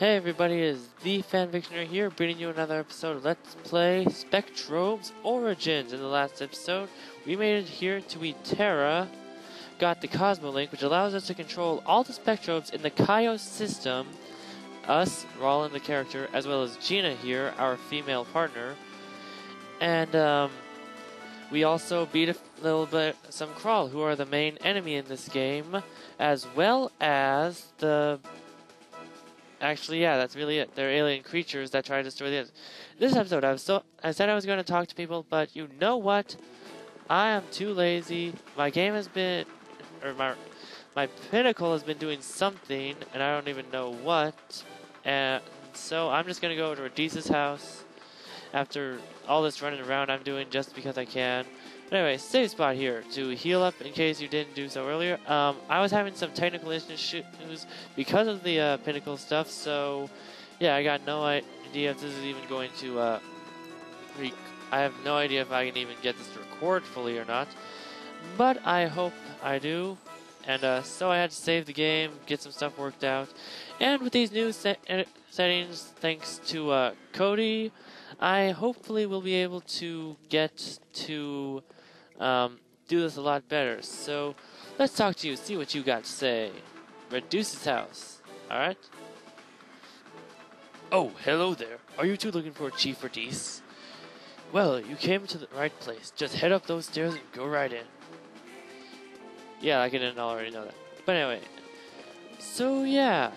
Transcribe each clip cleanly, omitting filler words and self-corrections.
Hey everybody, it is the Fanfictioner here, bringing you another episode of Let's Play Spectrobes Origins. In the last episode, we made it here to Terra, got the Cosmo Link, which allows us to control all the Spectrobes in the Kaio system, us, Rollin the character, as well as Gina here, our female partner, and we also beat a little bit some Crawl, who are the main enemy in this game, as well as the... Actually, yeah, that's really it. They're alien creatures that try to destroy the others. This episode, I said I was going to talk to people, but you know what? I am too lazy. My game has been, or my pinnacle has been doing something, and I don't even know what. And so I'm just going to go to Radice's house after all this running around I'm doing just because I can. But anyway, save spot here to heal up in case you didn't do so earlier. I was having some technical issues because of the pinnacle stuff, so yeah, I got no idea if this is even going to I have no idea if I can even get this to record fully or not, but I hope I do. And so I had to save the game, get some stuff worked out, and with these new settings, thanks to Cody, I hopefully will be able to get to do this a lot better. So let's talk to you, see what you got to say. Reduce's house. Alright? Oh, hello there. Are you two looking for Chief Radice? Well, you came to the right place. Just head up those stairs and go right in. Yeah, I didn't already know that. But anyway. So yeah,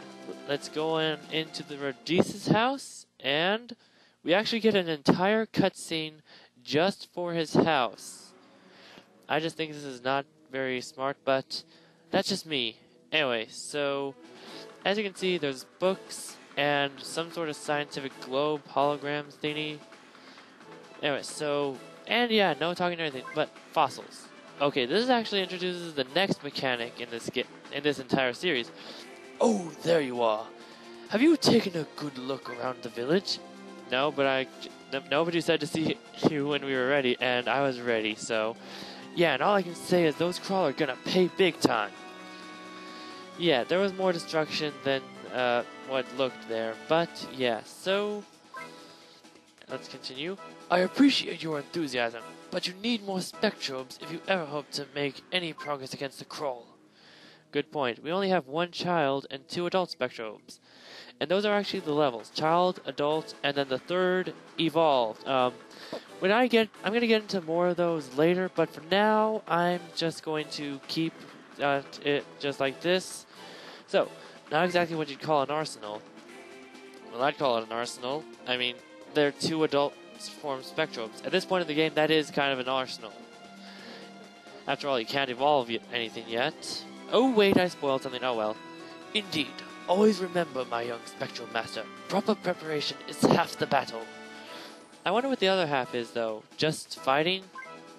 let's go into the Radice's house, and we actually get an entire cutscene just for his house. I just think this is not very smart, but that's just me. Anyway, so as you can see, there's books and some sort of scientific globe hologram thingy. Anyway, so, and yeah, no talking or anything, but fossils. Okay, this actually introduces the next mechanic in this entire series. Oh, there you are. Have you taken a good look around the village? No, but nobody said to see you when we were ready, and I was ready, so... Yeah, and all I can say is those Crawl are gonna pay big time. Yeah, there was more destruction than what looked there, but yeah, so... Let's continue. I appreciate your enthusiasm, but you need more Spectrobes if you ever hope to make any progress against the Crawl. Good point. We only have one child and 2 adult Spectrobes. And those are actually the levels. Child, adult, and then the third, evolved. I'm going to get into more of those later, but for now, I'm just going to keep it just like this. So, not exactly what you'd call an arsenal. Well, I'd call it an arsenal. I mean, they're 2 adult form Spectrobes. At this point in the game, that is kind of an arsenal. After all, you can't evolve anything yet. Oh, wait, I spoiled something. Oh, well. Indeed. Always remember, my young Spectral Master, proper preparation is half the battle. I wonder what the other half is, though. Just fighting?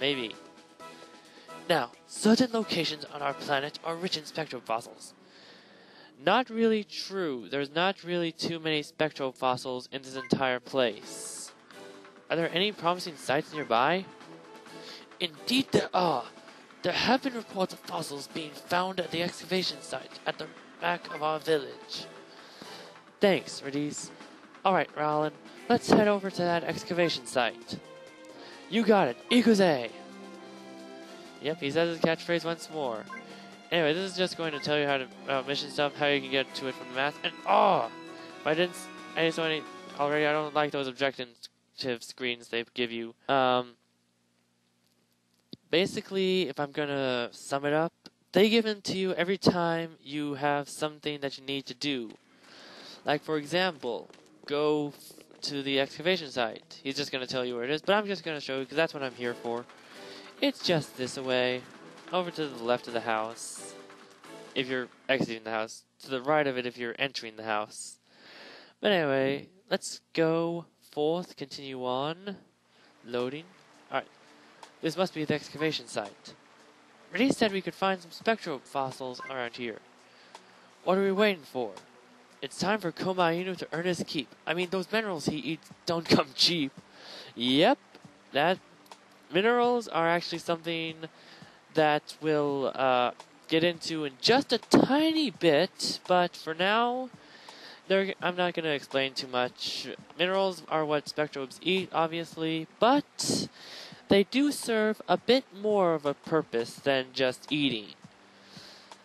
Maybe. Now, certain locations on our planet are rich in spectral fossils. Not really true. There's not really too many spectral fossils in this entire place. Are there any promising sites nearby? Indeed there are. There have been reports of fossils being found at the excavation site at the back of our village. Thanks, Radice. Alright, Rollin, let's head over to that excavation site. You got it, Ikuze! Yep, he says his catchphrase once more. Anyway, this is just going to tell you how to mission stuff, how you can get to it from the map, and if I didn't say already, I don't like those objective screens they give you. Basically, if I'm gonna sum it up, they give them to you every time you have something that you need to do. Like, for example, go to the excavation site. He's just going to tell you where it is, but I'm just going to show you because that's what I'm here for. It's just this way, over to the left of the house, if you're exiting the house, to the right of it if you're entering the house. But anyway, let's go forth, continue on, loading. Alright, this must be the excavation site. Radice said we could find some spectral fossils around here. What are we waiting for? It's time for Komainu to earn his keep. I mean, those minerals he eats don't come cheap. Yep, minerals are actually something that we'll get into in just a tiny bit, but for now, I'm not going to explain too much. Minerals are what Spectrobes eat, obviously, but they do serve a bit more of a purpose than just eating.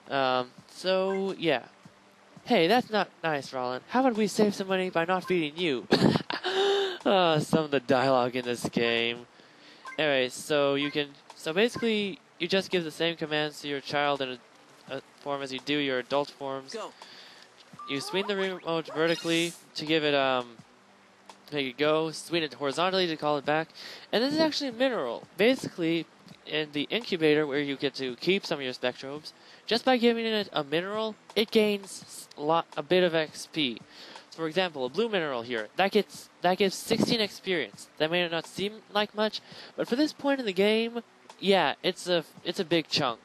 So, yeah. Hey, that's not nice, Rollin. How about we save some money by not feeding you? Some of the dialogue in this game. Anyway, so basically, you just give the same commands to your child in a form as you do your adult forms. Go. You swing the remote vertically to give it, make it go, swing it horizontally to call it back, and this is actually a mineral. Basically, in the incubator where you get to keep some of your Spectrobes, just by giving it a mineral, it gains a bit of XP. So for example, a blue mineral here, that gives 16 experience. That may not seem like much, but for this point in the game, yeah, it's a big chunk.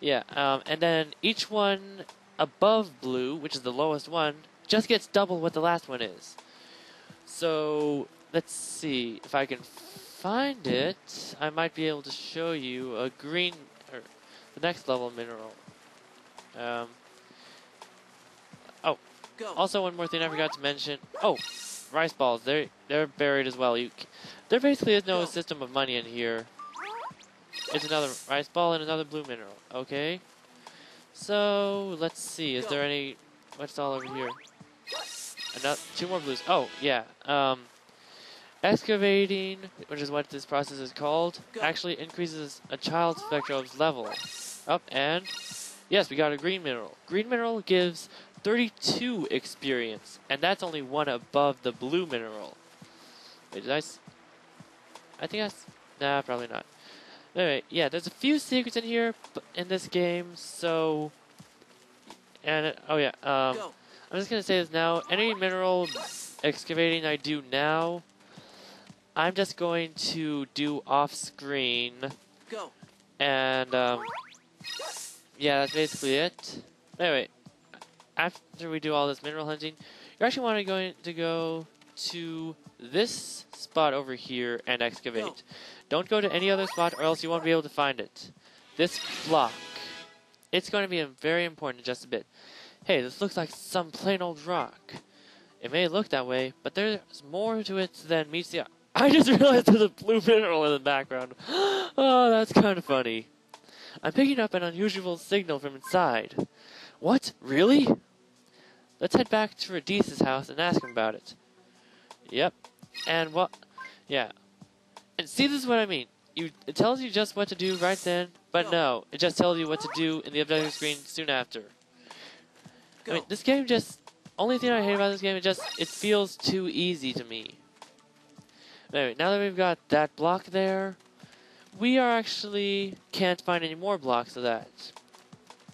Yeah, and then each one above blue, which is the lowest one, just gets double what the last one is. So, let's see. If I can find it, I might be able to show you a green, or the next level mineral. Also one more thing I forgot to mention. Oh, rice balls. They're buried as well. There basically is no system of money in here. It's another rice ball and another blue mineral. Okay. So, let's see. Is there any... What's all over here? Another, 2 more blues. Oh, yeah. Excavating, which is what this process is called, actually increases a child's Spectrobe's level. Up, and... Yes, we got a green mineral. Green mineral gives 32 experience, and that's only one above the blue mineral. Wait, did I think that's... Nah, probably not. Anyway, yeah, there's a few secrets in here in this game, so... And, oh yeah, I'm just gonna say this now. Any mineral excavating I do now, I'm just going to do off-screen. And, yeah, that's basically it. Anyway, after we do all this mineral hunting, you actually want to go to this spot over here and excavate. Don't go to any other spot or else you won't be able to find it. This block. It's going to be very important in just a bit. Hey, this looks like some plain old rock. It may look that way, but there's more to it than meets the eye. I just realized there's a blue mineral in the background. Oh, that's kind of funny. I'm picking up an unusual signal from inside. What? Really? Let's head back to Radice's house and ask him about it. Yep. And what? Yeah. And see, this is what I mean. It tells you just what to do right then, but no, it just tells you what to do in the objective screen soon after. I mean, this game just... Only thing I hate about this game, it feels too easy to me. Anyway, now that we've got that block there, we are actually can't find any more blocks of that.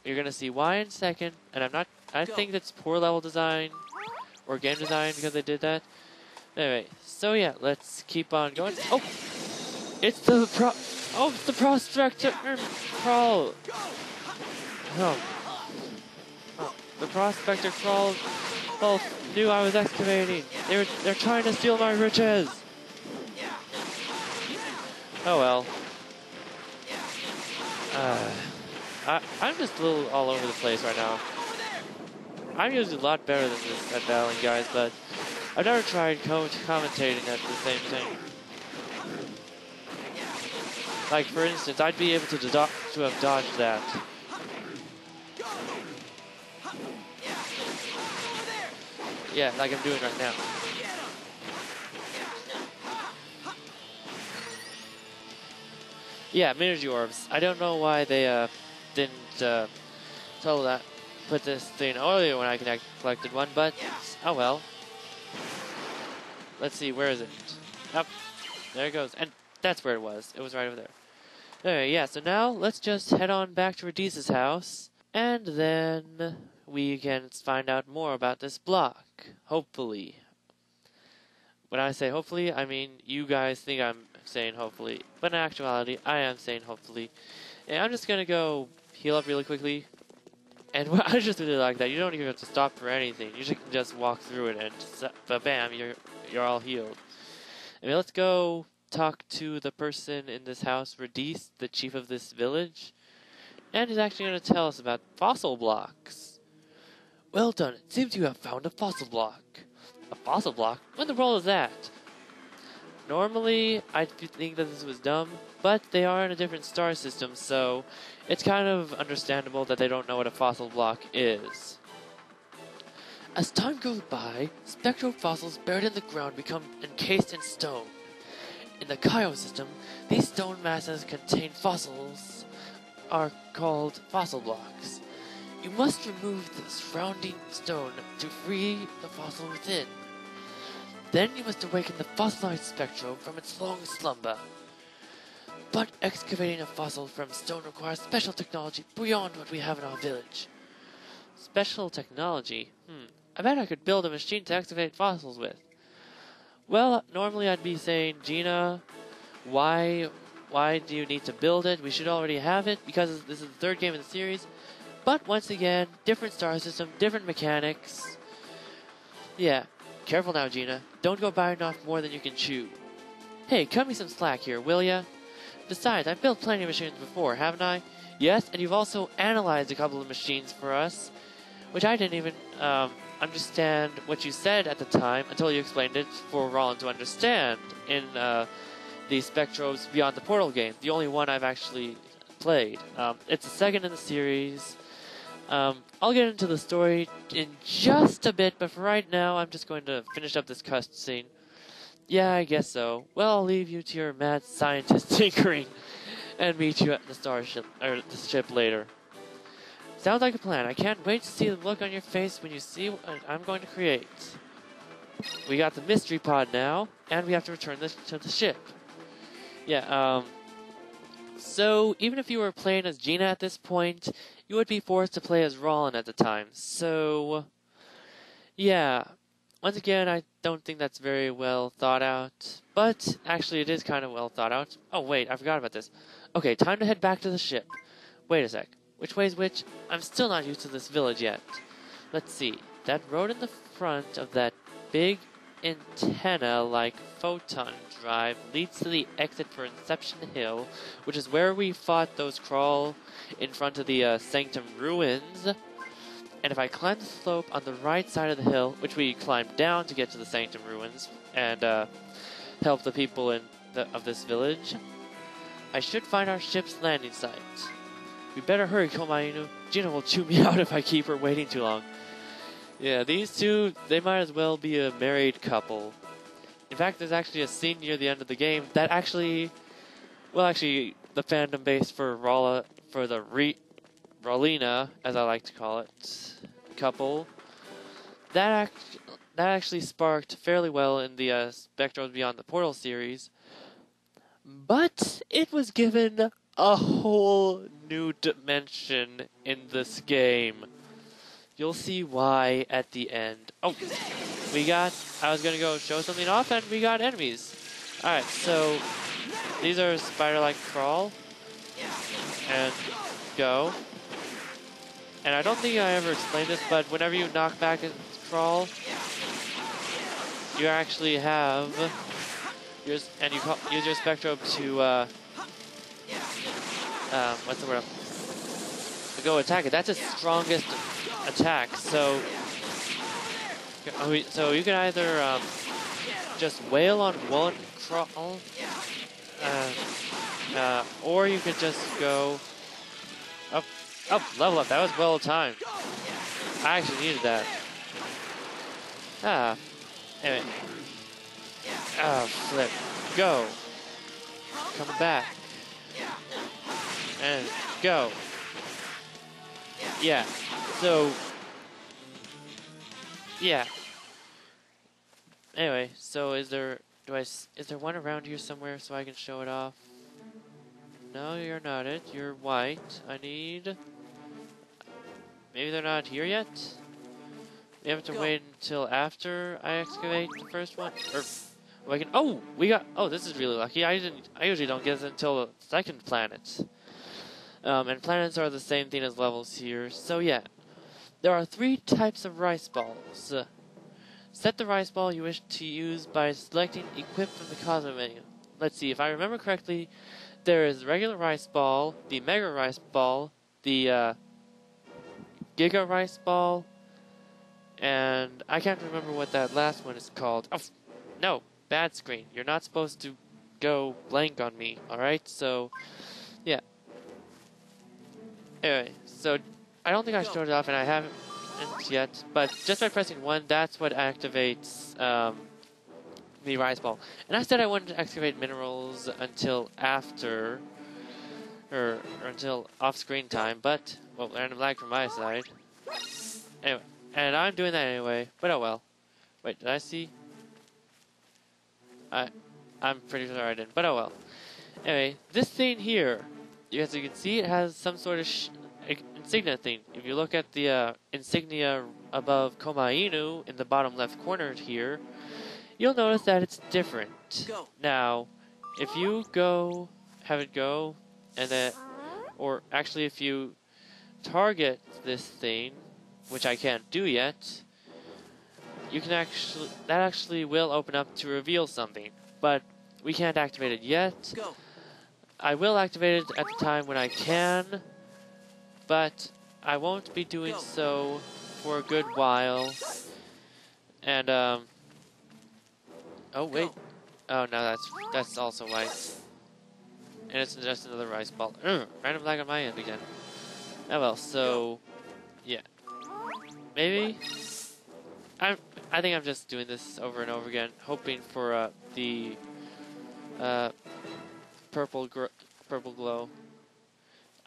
You're gonna see why in a second, and I think that's poor level design or game design because they did that. Anyway, so yeah, let's keep on going. Oh, it's the prospector crawl. Oh, the prospector crawl. Both knew I was excavating. They're trying to steal my riches. Oh well. I'm just a little all over the place right now. I'm usually a lot better than this at battling guys, but I've never tried commentating at the same thing. Like for instance, I'd be able to have dodged that. Yeah, like I'm doing right now. Yeah, Minergy Orbs. I don't know why they didn't put this thing earlier when I collected one, but oh well. Let's see, where is it? Up, there it goes, and that's where it was. It was right over there. Anyway, yeah, so now let's just head on back to Radice's house, and then we can find out more about this block. Hopefully. When I say hopefully, I mean you guys think I'm saying hopefully, but in actuality, I am saying hopefully. And I'm just gonna go heal up really quickly. And I just really like that. You don't even have to stop for anything. You can just walk through it and bam, you're all healed. I mean, let's go talk to the person in this house, Radice, the chief of this village. And he's actually going to tell us about fossil blocks. Well done. It seems you have found a fossil block. A fossil block? What in the world is that? Normally, I'd think that this was dumb, but they are in a different star system, so it's kind of understandable that they don't know what a fossil block is. As time goes by, spectrobe fossils buried in the ground become encased in stone. In the Kaio system, these stone masses contain fossils are called fossil blocks. You must remove the surrounding stone to free the fossil within. Then you must awaken the fossilized spectrobe from its long slumber. But excavating a fossil from stone requires special technology beyond what we have in our village. Special technology? I bet I could build a machine to excavate fossils with. Well, normally I'd be saying, Gina, why do you need to build it? We should already have it because this is the third game in the series. But once again, different star system, different mechanics. Yeah, careful now, Gina. Don't go biting off more than you can chew. Hey, cut me some slack here, will ya? Besides, I've built plenty of machines before, haven't I? Yes, and you've also analyzed a couple of machines for us, which I didn't even understand what you said at the time until you explained it for Rollin to understand in the Spectrobes Beyond the Portal game, the only one I've actually played. It's the second in the series. I'll get into the story in just a bit, but for right now, I'm just going to finish up this cutscene. Yeah, I guess so. Well, I'll leave you to your mad scientist tinkering, and meet you at the starship or the ship later. Sounds like a plan. I can't wait to see the look on your face when you see what I'm going to create. We got the mystery pod now, and we have to return this to the ship. Yeah, so even if you were playing as Gina at this point, you would be forced to play as Rollin at the time. So, yeah. Once again, I don't think that's very well thought out, but actually it is kind of well thought out. Oh wait, I forgot about this. Okay, time to head back to the ship. Wait a sec. Which way's which? I'm still not used to this village yet. Let's see. That road in the front of that big antenna-like photon drive leads to the exit for Inception Hill, which is where we fought those crawl in front of the Sanctum Ruins. And if I climb the slope on the right side of the hill, which we climbed down to get to the Sanctum Ruins and help the people of this village, I should find our ship's landing site. We better hurry, Komainu. Gina will chew me out if I keep her waiting too long. Yeah, these two, they might as well be a married couple. In fact, there's actually a scene near the end of the game that actually, well, actually, the fandom base for Rollina, as I like to call it, couple, that actually sparked fairly well in the Spectrobes Beyond the Portal series, but it was given a whole new dimension in this game. You'll see why at the end. Oh, I was gonna go show something off and we got enemies. Alright, so these are spider-like crawl and go. And I don't think I ever explained this, but whenever you knock back and crawl, you actually have use your Spectrobe to what's the word? To go attack it. That's its strongest attack. So you can either just wail on one crawl, or you could just go up. Oh, level up. That was well timed. I actually needed that. Anyway. Oh, flip. Go. Come back. And go. Yeah. So. Yeah. Anyway, so is there one around here somewhere so I can show it off? No, you're not it. You're white. I need... Maybe they're not here yet? We have to wait until after I excavate the first one? Or I can... Oh! Oh, this is really lucky. I usually don't get it until the second planet. And planets are the same thing as levels here. So yeah. There are 3 types of rice balls. Set the rice ball you wish to use by selecting Equip from the Cosmo menu. Let's see, if I remember correctly, there is regular rice ball, the mega rice ball, the Giga rice ball, And I can't remember what that last one is called. Oh, no, bad screen. You're not supposed to go blank on me, alright? So, yeah. Anyway, so I don't think I showed it off, and I haven't yet, but just by pressing 1, that's what activates the rise ball. And I said I wanted to excavate minerals until after, or until off-screen time, but, well, random lag from my side. Anyway, and I'm doing that anyway, but oh well. Wait, did I see? I'm pretty sure I didn't, but oh well. Anyway, this thing here, as you can see, it has some sort of insignia thing. If you look at the insignia above Koma Inu in the bottom left corner here, you'll notice that it's different. Now, if you have it go, and then, or actually if you target this thing, which I can't do yet, you can that actually will open up to reveal something, but we can't activate it yet. I will activate it at the time when I can, but I won't be doing so for a good while. And oh wait, oh no, that's also white, and it's just another rice ball. Random lag on my end again. Oh well, so yeah, maybe I think I'm just doing this over and over again, hoping for the purple glow.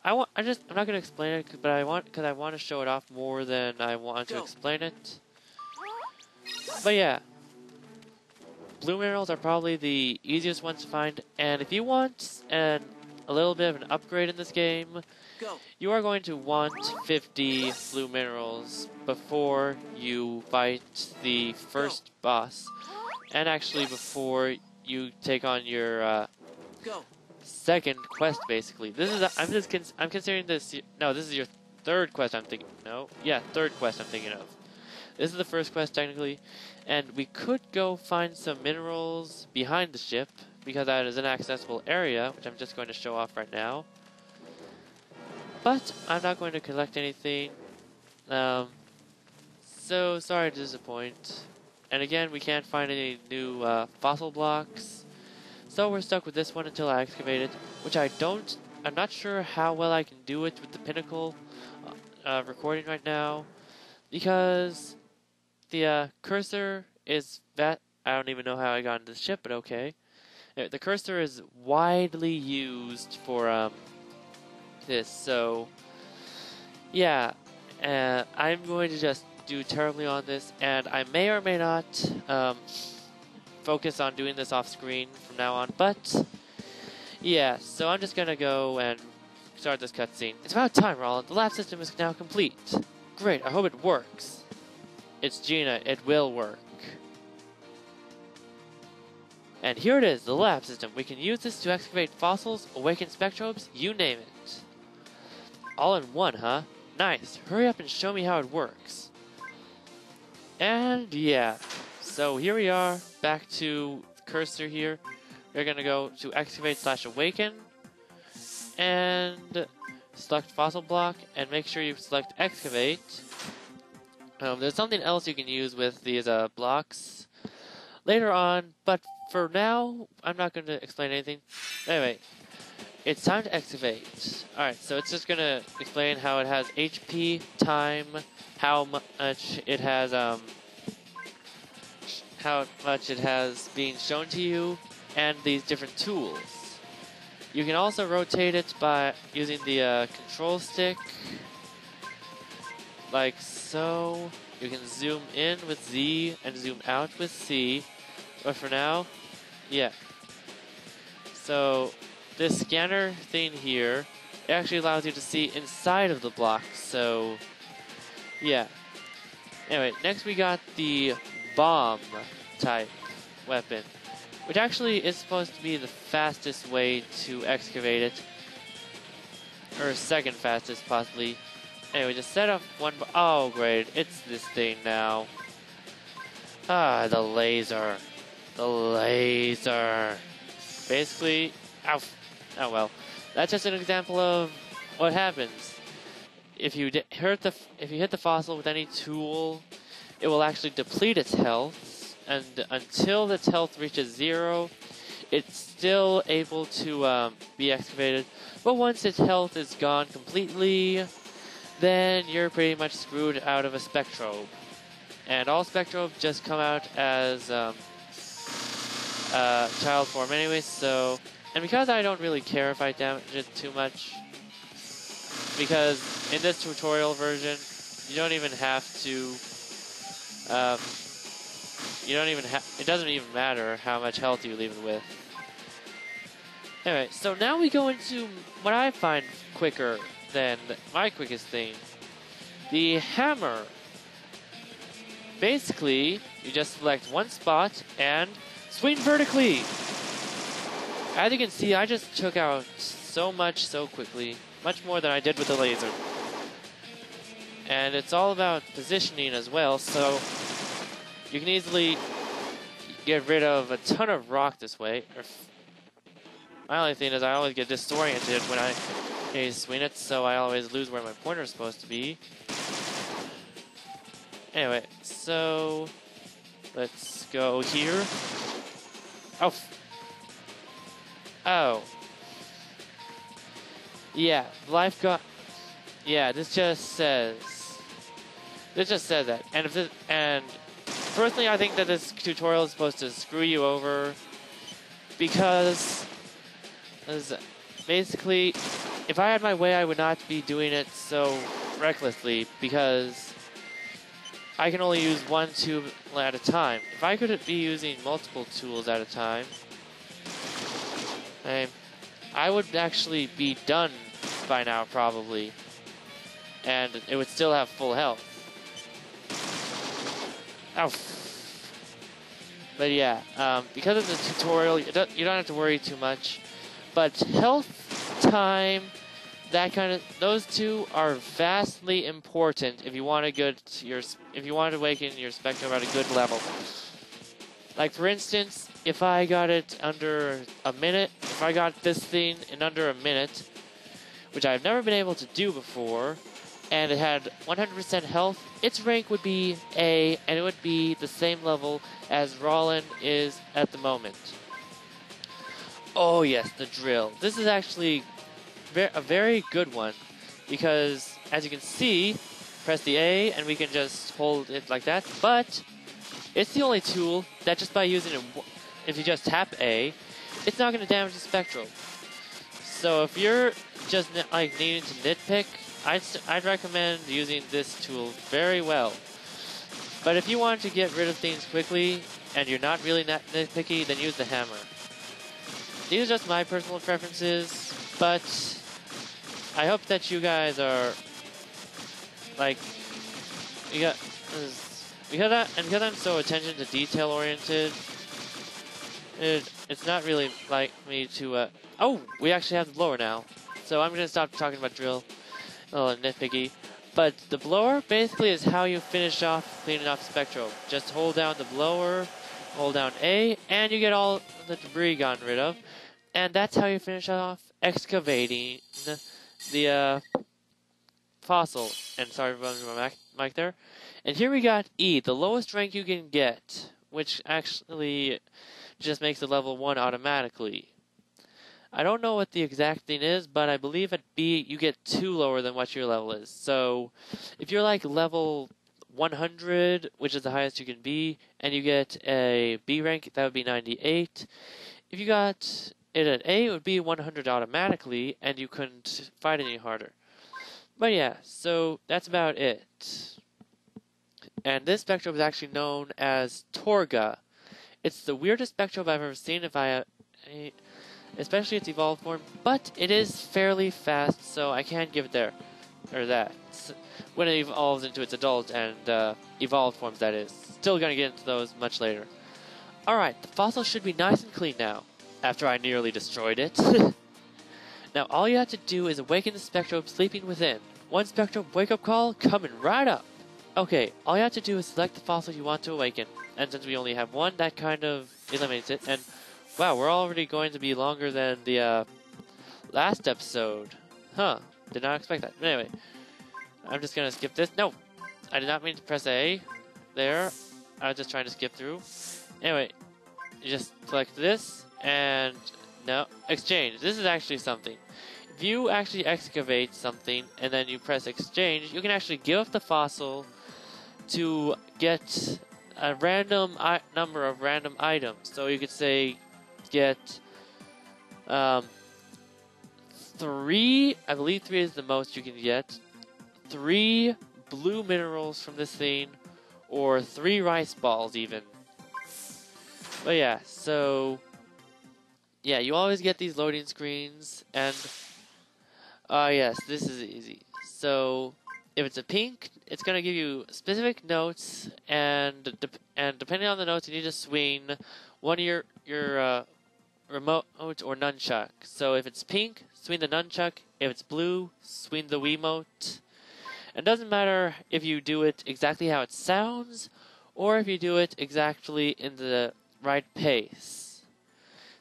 I'm not gonna explain it, but I want to show it off more than I want to explain it. But yeah, blue minerals are probably the easiest ones to find, and if you want a little bit of an upgrade in this game, you are going to want 50 blue minerals before you fight the first boss, and actually before you take on your second quest. Basically, this is I'm considering this. No, this is your third quest. Third quest I'm thinking of. This is the first quest technically, and we could go find some minerals behind the ship because that is an accessible area, which I'm just going to show off right now. But I'm not going to collect anything, so sorry to disappoint. And again, we can't find any new fossil blocks, so we're stuck with this one until I excavate it, which I'm not sure how well I can do it with the Pinnacle recording right now, because the cursor is I don't even know how I got into the ship, but okay. The cursor is widely used for this, so yeah, I'm going to just do terribly on this, and I may or may not focus on doing this off screen from now on, but yeah, so I'm just gonna go and start this cutscene. It's about time, Roland. The lab system is now complete. Great, I hope it works. It's Gina, it will work. And here it is, the lab system. We can use this to excavate fossils, awaken spectrobes, you name it. All in one, huh? Nice. Hurry up and show me how it works. And yeah, so here we are, back to the cursor here. We're gonna go to excavate/awaken, and select fossil block, and make sure you select excavate. There's something else you can use with these blocks later on, but for now, I'm not going to explain anything. Anyway, it's time to excavate. Alright, so it's just going to explain how it has HP, time, how much it has being shown to you, and these different tools. You can also rotate it by using the control stick, like so. You can zoom in with Z and zoom out with C, but for now, yeah. So this scanner thing here, it actually allows you to see inside of the block, so yeah. Anyway, next we got the bomb type weapon, which actually is supposed to be the fastest way to excavate it, or second fastest possibly. Anyway, just set up one. Oh, great! It's this thing now. Ah, the laser. The laser. Basically, oh well. That's just an example of what happens if you hit the fossil with any tool. it will actually deplete its health, and until its health reaches 0, it's still able to be excavated. But once its health is gone completely, then you're pretty much screwed out of a Spectrobe. And all Spectrobes just come out as child form anyway, so... And because I don't really care if I damage it too much, because in this tutorial version, you don't even have to... it doesn't even matter how much health you leave it with. Anyway, so now we go into what I find quicker than my quickest thing. The hammer. Basically, you just select one spot and swing vertically. As you can see, I just took out so much so quickly. Much more than I did with the laser. And it's all about positioning as well, so you can easily get rid of a ton of rock this way. My only thing is I always get disoriented when I swing it, so I always lose where my pointer is supposed to be. Anyway, so let's go here. Oh. Oh. Yeah, life got... Yeah, this just says that. And personally, I think that this tutorial is supposed to screw you over because basically, if I had my way, I would not be doing it so recklessly because I can only use one tube at a time. If I could be using multiple tools at a time, I would actually be done by now probably, and it would still have full health. Ow. But yeah, because of the tutorial, you don't have to worry too much. But health, time, those two are vastly important if you want to awaken your Spectrum at a good level. Like for instance, if I got it under a minute, if I got this thing in under a minute, which I've never been able to do before, and it had 100% health, its rank would be A, and it would be the same level as Rollin is at the moment. Oh yes, the drill. This is actually a very good one, because as you can see, press the A and we can just hold it like that, but it's the only tool that just by using it, if you just tap A, it's not going to damage the Spectral. So if you're just like needing to nitpick, I'd recommend using this tool very well. But if you want to get rid of things quickly and you're not really nitpicky, then use the hammer. These are just my personal preferences, but I hope that you guys are like because I'm so attention to detail oriented, it's not really like me to oh, we actually have the blower now. So I'm gonna stop talking about drill. A little nitpicky. But the blower basically is how you finish off cleaning off Spectro. Just hold down the blower, hold down A, and you get all the debris gotten rid of. And that's how you finish off excavating the fossil. And sorry for bumping my mic there. And here we got E, the lowest rank you can get, which actually just makes it level 1 automatically. I don't know what the exact thing is, but I believe at B you get 2 lower than what your level is. So if you're like level 100, which is the highest you can be, and you get a B rank, that would be 98. If you got it at A, it would be 100 automatically, and you couldn't fight any harder. But yeah, so that's about it. And this Spectrobe is actually known as Torga. It's the weirdest Spectrobe I've ever seen, especially its evolved form, but it is fairly fast, so I can't give it that. When it evolves into its adult and evolved forms, that is. Still gonna get into those much later. Alright, the fossil should be nice and clean now, after I nearly destroyed it. Now all you have to do is awaken the Spectrobe sleeping within. One Spectrobe wake-up call coming right up. Okay, all you have to do is select the fossil you want to awaken, and since we only have one, that kind of eliminates it, and wow, we're already going to be longer than the last episode. Huh, did not expect that. But anyway, I'm just gonna skip this. No, I did not mean to press A. there. I was just trying to skip through. Anyway, you just select this, and no, exchange. This is actually something. If you actually excavate something, and then you press exchange, you can actually give up the fossil to get a random number of random items. So you could say, get 3, I believe 3 is the most you can get, 3 blue minerals from this thing, or 3 rice balls even. But yeah, so yeah, you always get these loading screens, and yes, this is easy. So if it's a pink, it's gonna give you specific notes, and depending on the notes, you need to swing one of your remote or nunchuck. So if it's pink, swing the nunchuck. If it's blue, swing the Wiimote. It doesn't matter if you do it exactly how it sounds, or if you do it exactly in the right pace.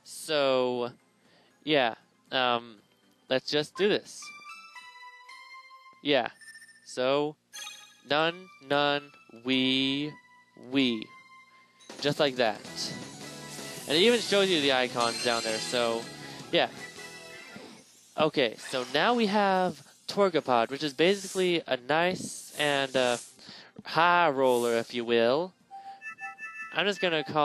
So yeah, let's just do this. Yeah, so none, we, just like that. And it even shows you the icons down there, so yeah. Okay, so now we have Torgapod, which is basically a nice and high roller, if you will. I'm just gonna name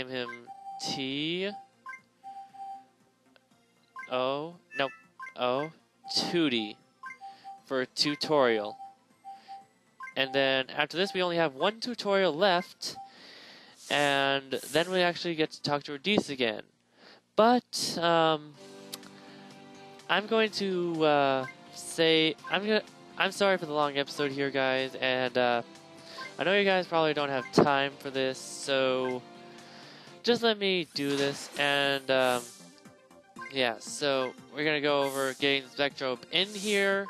him Tootie for tutorial. And then after this, we only have one tutorial left, and then we actually get to talk to Radice again. But I'm going to say I'm sorry for the long episode here, guys, and I know you guys probably don't have time for this, so just let me do this. And yeah, so we're gonna go over getting Spectrobe in here.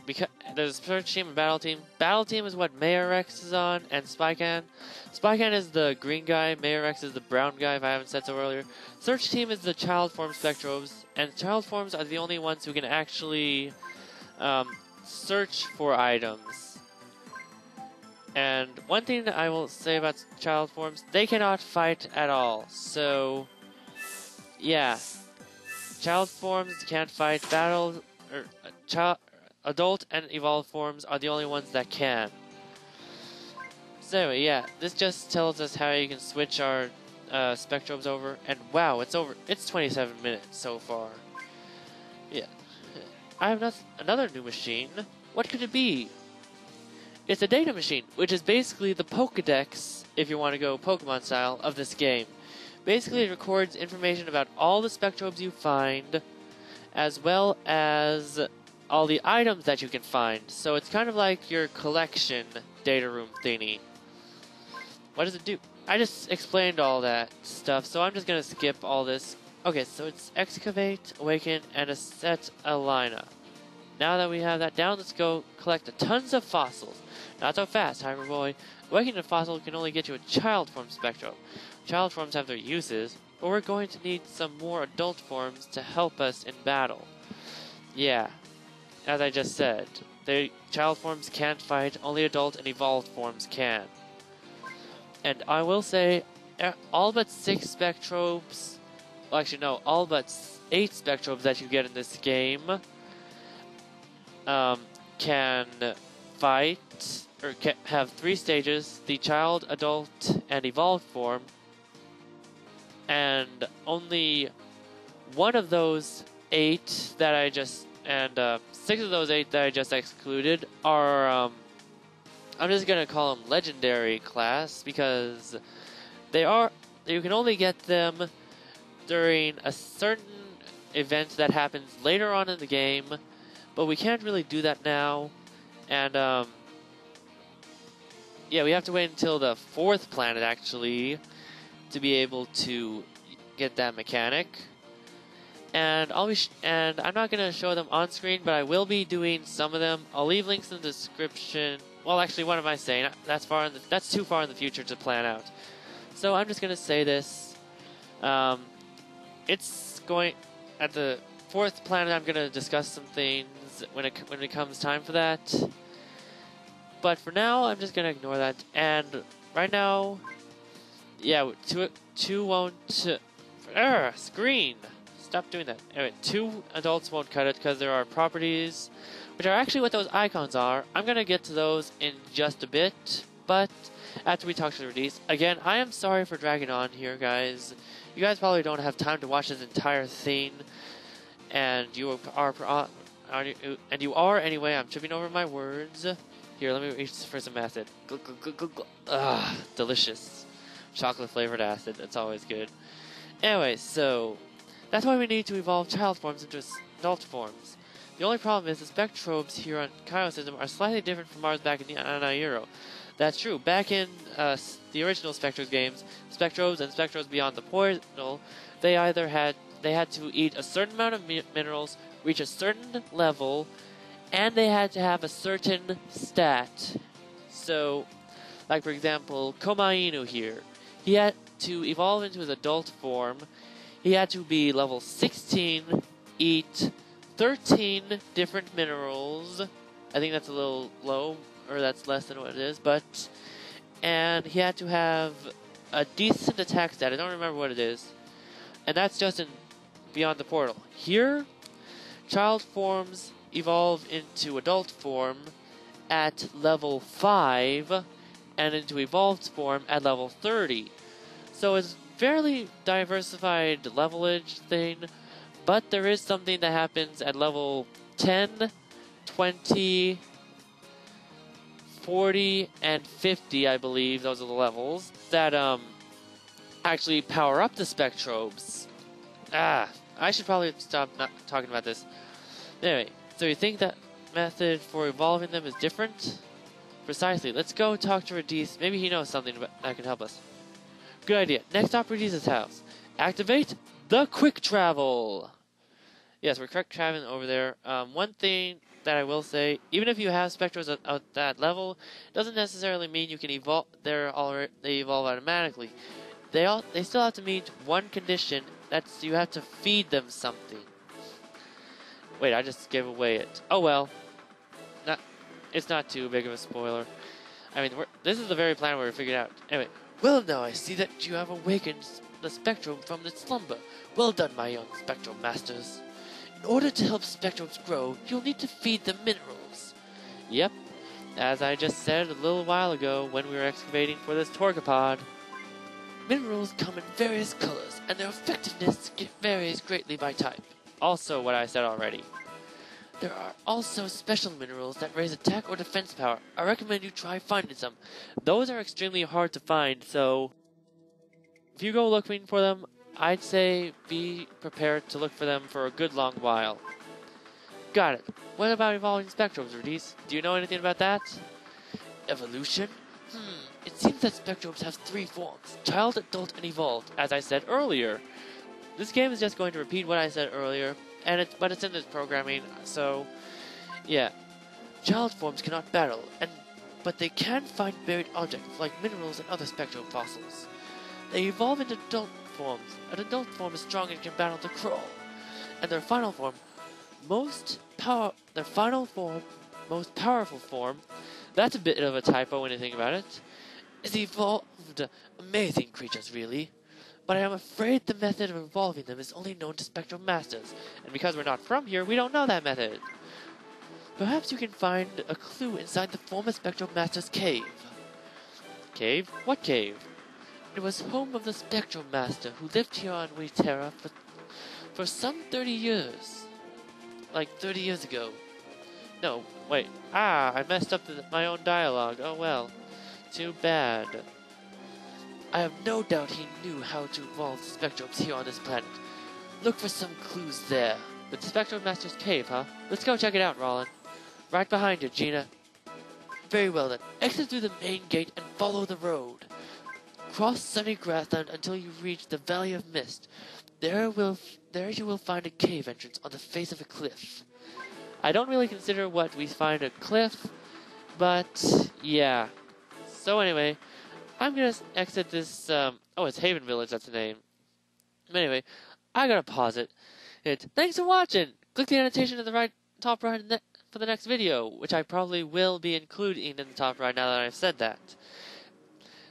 Because there's a search team and battle team. Battle team is what Mayor X is on, and Spycan. Spycan is the green guy, Mayor X is the brown guy, if I haven't said so earlier. Search team is the child form Spectrobes, and child forms are the only ones who can actually search for items. And one thing that I will say about child forms, they cannot fight at all. So yeah, child forms can't fight. Adult and evolved forms are the only ones that can. So anyway, yeah, this just tells us how you can switch our Spectrobes over. And wow, it's 27 minutes so far. Yeah. I have another new machine. What could it be? It's a data machine, which is basically the Pokedex, if you want to go Pokemon style, of this game. Basically, it records information about all the Spectrobes you find, as well as all the items that you can find. So it's kind of like your collection data room thingy. What does it do? I just explained all that stuff, so I'm just gonna skip all this. Okay, so it's Excavate, Awaken, and Set Alina. Now that we have that down, let's go collect tons of fossils. Not so fast, Hyper Boy. Awakening a fossil can only get you a child form Spectrobe. Child forms have their uses, but we're going to need some more adult forms to help us in battle. Yeah. As I just said, child forms can't fight, only adult and evolved forms can. And I will say, all but 6 Spectrobes, well actually no, all but 8 Spectrobes that you get in this game can fight, or can have 3 stages, the child, adult, and evolved form. And only one of those 8 that I just, and 6 of those 8 that I just excluded are, I'm just gonna call them legendary class, because you can only get them during a certain event that happens later on in the game, but we can't really do that now. And yeah, we have to wait until the 4th planet actually to be able to get that mechanic. And I'm not gonna show them on screen, but I will be doing some of them. I'll leave links in the description. Well, actually, what am I saying? That's too far in the future to plan out. So I'm just gonna say this. It's going at the 4th planet. I'm gonna discuss some things when it comes time for that. But for now, I'm just gonna ignore that. And right now, yeah, two won't. Screen. Stop doing that. Anyway, 2 adults won't cut it because there are properties, which are actually what those icons are. I'm gonna get to those in just a bit, but after we talk to the release. Again, I am sorry for dragging on here, guys. You guys probably don't have time to watch this entire thing, and you are anyway. I'm tripping over my words. Here, let me reach for some acid. Delicious. Chocolate flavored acid. That's always good. Anyway, so that's why we need to evolve child forms into adult forms. The only problem is the Spectrobes here on Kaido system are slightly different from ours back in the Anairo. That's true. Back in the original Spectrobes games, Spectrobes and Spectrobes Beyond the Portal, they had to eat a certain amount of minerals, reach a certain level, and they had to have a certain stat. So, like for example, Komainu here, he had to evolve into his adult form. He had to be level 16, eat 13 different minerals. I think that's a little low, or that's less than what it is, and he had to have a decent attack stat. I don't remember what it is. And that's just in Beyond the Portal. Here, child forms evolve into adult form at level 5 and into evolved form at level 30. So it's fairly diversified levelage thing, but there is something that happens at level 10, 20, 40, and 50, I believe, those are the levels, that actually power up the Spectrobes. I should probably stop not talking about this. Anyway, so you think that method for evolving them is different? Precisely. Let's go talk to Radis. Maybe he knows something that can help us. Good idea. Next stop, Radis' house. Activate the quick travel. Yes, we're quick traveling over there. One thing that I will say, even if you have Spectrobes at that level, doesn't necessarily mean you can evolve. They evolve automatically. They still have to meet one condition. That's you have to feed them something. Wait, I just gave away it. Oh well. It's not too big of a spoiler. I mean, this is the very plan we're figuring out. Anyway. Well, now I see that you have awakened the Spectrum from its slumber. Well done, my young Spectrum Masters. In order to help Spectrobes grow, you'll need to feed them minerals. Yep, as I just said a little while ago when we were excavating for this Torcapod. Minerals come in various colors, and their effectiveness varies greatly by type. Also what I said already. There are also special minerals that raise attack or defense power. I recommend you try finding some. Those are extremely hard to find, so if you go looking for them, I'd say be prepared to look for them for a good long while. Got it. What about evolving Spectrobes, Radis? Do you know anything about that? Evolution? It seems that Spectrobes have 3 forms. Child, adult, and evolved, as I said earlier. This game is just going to repeat what I said earlier, but it's in this programming, so yeah. Child forms cannot battle, but they can find buried objects like minerals and other Spectrum fossils. They evolve into adult forms. An adult form is strong and can battle the crawl. And their final form, most powerful form, that's a bit of a typo when you think about it, is evolved. Amazing creatures, really. But I am afraid the method of evolving them is only known to Spectrum Masters, and because we're not from here, we don't know that method. Perhaps you can find a clue inside the former Spectrum Master's cave. Cave? What cave? It was home of the Spectrum Master, who lived here on Witera for some 30 years. Like 30 years ago. No, wait. I messed up my own dialogue. Oh well. Too bad. I have no doubt he knew how to evolve the Spectrobes here on this planet. Look for some clues there. The Spectrum Master's cave, huh? Let's go check it out, Roland. Right behind you, Gina. Very well then. Exit through the main gate and follow the road. Cross sunny grassland until you reach the Valley of Mist. There you will find a cave entrance on the face of a cliff. I don't really consider what we find a cliff, but yeah. So anyway, I'm gonna exit this, it's Haven Village, that's the name. Anyway, I gotta pause it. Thanks for watching! Click the annotation at the top right for the next video, which I probably will be including in the top right now that I've said that.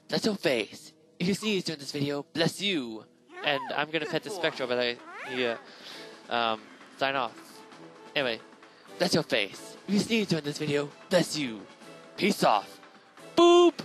Bless your face. If you sneeze during this video, bless you. And I'm gonna pet the Spectrobe as I sign off. Anyway, bless your face. If you sneeze during this video, bless you. Peace off. Boop!